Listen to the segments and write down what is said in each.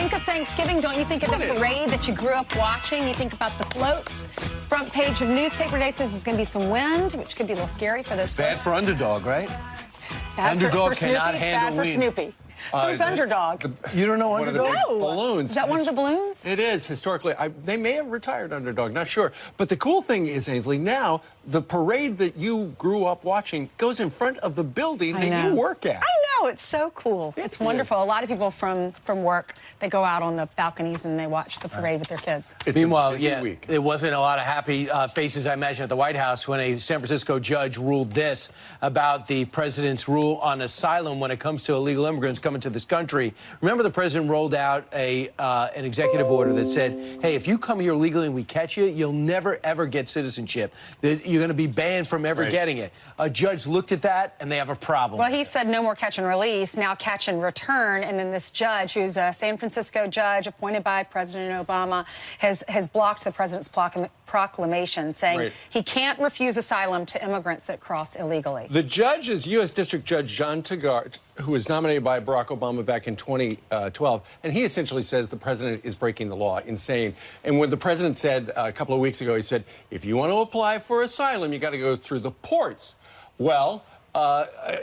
think of Thanksgiving, don't you think of the parade that you grew up watching? You think about the floats. Front page of newspaper today says there's going to be some wind, which could be a little scary for those folks. Bad for underdog, right? Bad underdog for Snoopy, cannot handle bad for Snoopy. Who's underdog? You don't know underdog? No. Balloons. Is that one of the balloons? It is, historically. They may have retired underdog, not sure. But the cool thing is, Ainsley, now the parade that you grew up watching goes in front of the building that you work at. I know, it's so cool. It's wonderful. A lot of people from work, they go out on the balconies and they watch the parade with their kids. Meanwhile, there wasn't a lot of happy faces, I imagine, at the White House when a San Francisco judge ruled this about the president's rule on asylum when it comes to illegal immigrants coming to this country. Remember, the president rolled out an executive order that said, hey, if you come here legally and we catch you, you'll never, ever get citizenship. You're going to be banned from ever getting it. A judge looked at that, and they have a problem. Well, he said no more catch and release, now catch and return. And then this judge, who's a San Francisco judge appointed by President Obama, has blocked the president's proclamation, saying he can't refuse asylum to immigrants that cross illegally. The judge is U.S. District Judge John Taggart, who was nominated by Barack Obama back in 2012, and he essentially says the president is breaking the law, insane. And when the president said a couple of weeks ago, he said, if you want to apply for asylum, you got to go through the ports. Well,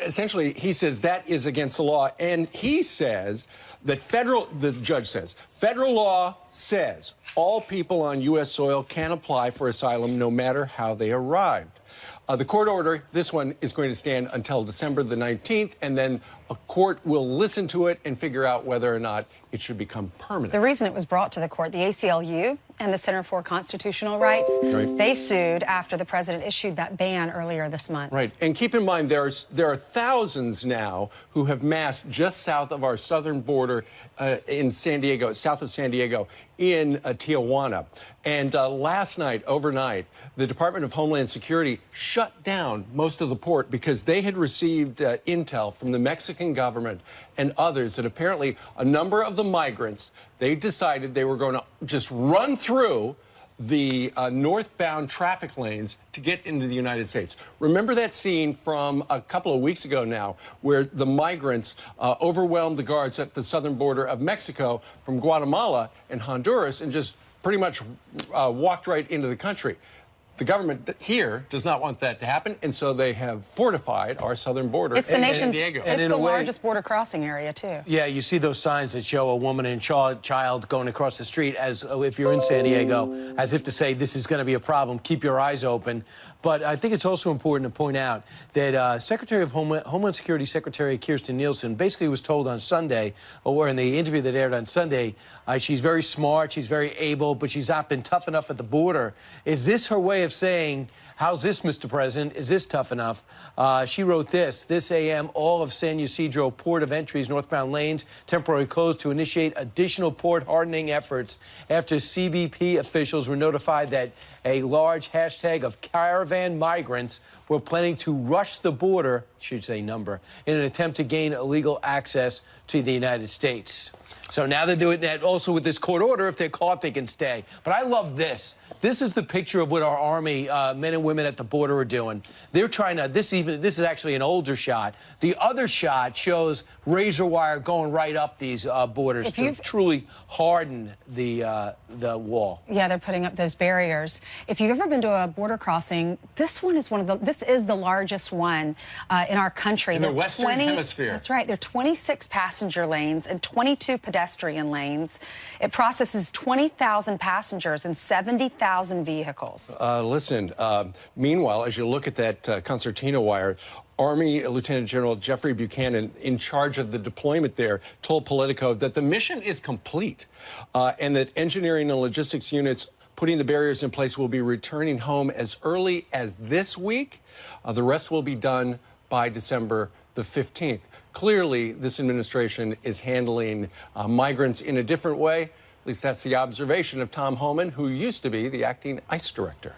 essentially, he says that is against the law, and he says that the judge says, federal law says all people on U.S. soil can apply for asylum no matter how they arrived. The court order, this one, is going to stand until December the 19th, and then a court will listen to it and figure out whether or not it should become permanent. The reason it was brought to the court, the ACLU and the Center for Constitutional Rights, they sued after the president issued that ban earlier this month. Right. And keep in mind, there are thousands now who have massed just south of our southern border in San Diego, south of San Diego, in Tijuana. And last night, overnight, the Department of Homeland Security shut down most of the port because they had received intel from the Mexican government and others that apparently a number of the migrants, they decided they were going to just run through the northbound traffic lanes to get into the United States. Remember that scene from a couple of weeks ago now where the migrants overwhelmed the guards at the southern border of Mexico from Guatemala and Honduras and just pretty much walked right into the country. The government here does not want that to happen, and so they have fortified our southern border in San Diego. It's the largest border crossing area, too. Yeah, you see those signs that show a woman and child going across the street as if you're in San Diego, as if to say this is going to be a problem. Keep your eyes open. But I think it's also important to point out that Secretary of Homeland Security Secretary Kirstjen Nielsen basically was told on Sunday, or in the interview that aired on Sunday, she's very smart, she's very able, but she's not been tough enough at the border. Is this her way of saying, how's this, Mr. President? Is this tough enough? She wrote this a.m., all of San Ysidro port of entries, northbound lanes, temporarily closed to initiate additional port hardening efforts after CBP officials were notified that a large hashtag of caravan migrants were planning to rush the border, should say number, in an attempt to gain illegal access to the United States. So now they're doing that also with this court order. If they're caught, they can stay. But I love this. This is the picture of what our Army men and women at the border are doing. They're trying to, this is actually an older shot. The other shot shows razor wire going right up these borders to truly harden the wall. Yeah, they're putting up those barriers. If you've ever been to a border crossing, this is the largest one in our country. In the Western Hemisphere. That's right. There are 26 passenger lanes and 22 pedestrian lanes. It processes 20,000 passengers and 70,000 vehicles. Listen, meanwhile, as you look at that concertina wire, Army Lieutenant General Jeffrey Buchanan, in charge of the deployment there, told Politico that the mission is complete and that engineering and logistics units putting the barriers in place will be returning home as early as this week. The rest will be done by December the 15th. Clearly, this administration is handling migrants in a different way. At least that's the observation of Tom Homan, who used to be the acting ICE director.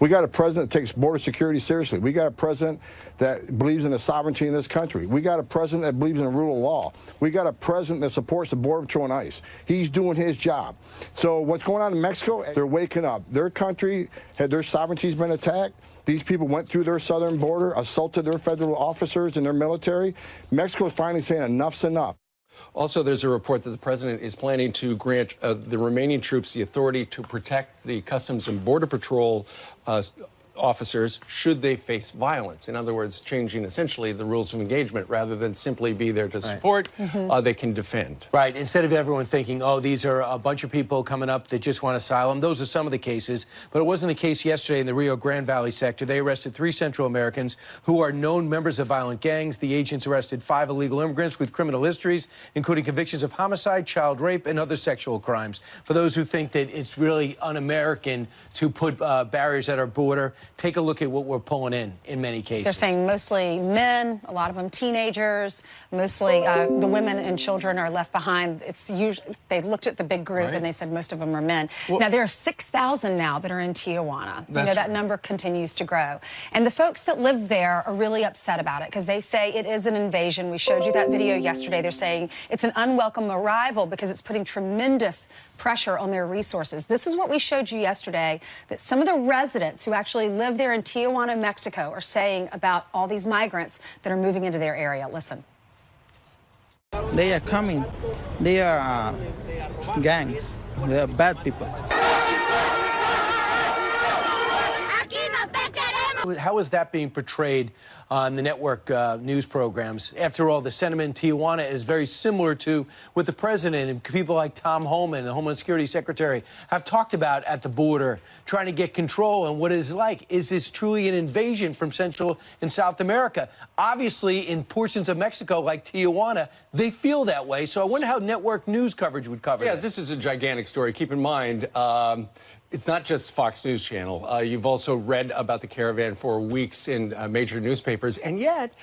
We got a president that takes border security seriously. We got a president that believes in the sovereignty in this country. We got a president that believes in the rule of law. We got a president that supports the Border Patrol and ICE. He's doing his job. So what's going on in Mexico, they're waking up. Their country, their sovereignty's been attacked. These people went through their southern border, assaulted their federal officers and their military. Mexico's finally saying enough's enough. Also, there's a report that the president is planning to grant the remaining troops the authority to protect the Customs and Border Patrol officers should they face violence. In other words, changing essentially the rules of engagement. Rather than simply be there to support, they can defend. Right. Instead of everyone thinking, oh, these are a bunch of people coming up that just want asylum. Those are some of the cases. But it wasn't the case yesterday in the Rio Grande Valley sector. They arrested 3 Central Americans who are known members of violent gangs. The agents arrested 5 illegal immigrants with criminal histories, including convictions of homicide, child rape, and other sexual crimes. For those who think that it's really un-American to put barriers at our border, take a look at what we're pulling in many cases. They're saying mostly men, a lot of them teenagers, mostly the women and children are left behind. It's usually, they looked at the big group and they said most of them are men. Well, now, there are 6,000 now that are in Tijuana. You know, that number continues to grow. And the folks that live there are really upset about it because they say it is an invasion. We showed you that video yesterday. They're saying it's an unwelcome arrival because it's putting tremendous pressure on their resources. This is what we showed you yesterday, that some of the residents who actually live there in Tijuana, Mexico, are saying about all these migrants that are moving into their area. Listen. They are coming. They are gangs. They are bad people. How is that being portrayed on the network news programs? After all, the sentiment in Tijuana is very similar to what the president and people like Tom Homan, the Homeland Security Secretary, have talked about at the border, trying to get control and what it is like. Is this truly an invasion from Central and South America? Obviously, in portions of Mexico, like Tijuana, they feel that way. So I wonder how network news coverage would cover this. This is a gigantic story. Keep in mind, it's not just Fox News Channel. You've also read about the caravan for weeks in major newspapers. And yet,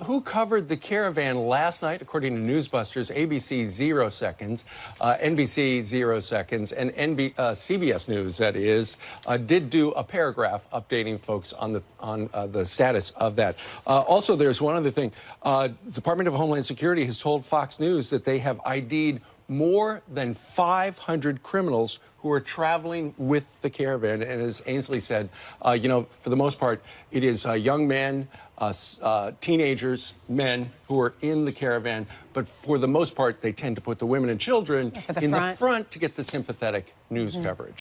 who covered the caravan last night? According to Newsbusters, ABC 0 seconds, NBC 0 seconds, and CBS News, that is, did do a paragraph updating folks on the status of that. Also, there's one other thing. Department of Homeland Security has told Fox News that they have ID'd more than 500 criminals who are traveling with the caravan. And as Ainsley said, you know, for the most part, it is young men, teenagers, men who are in the caravan. But for the most part, they tend to put the women and children in the front to get the sympathetic news coverage.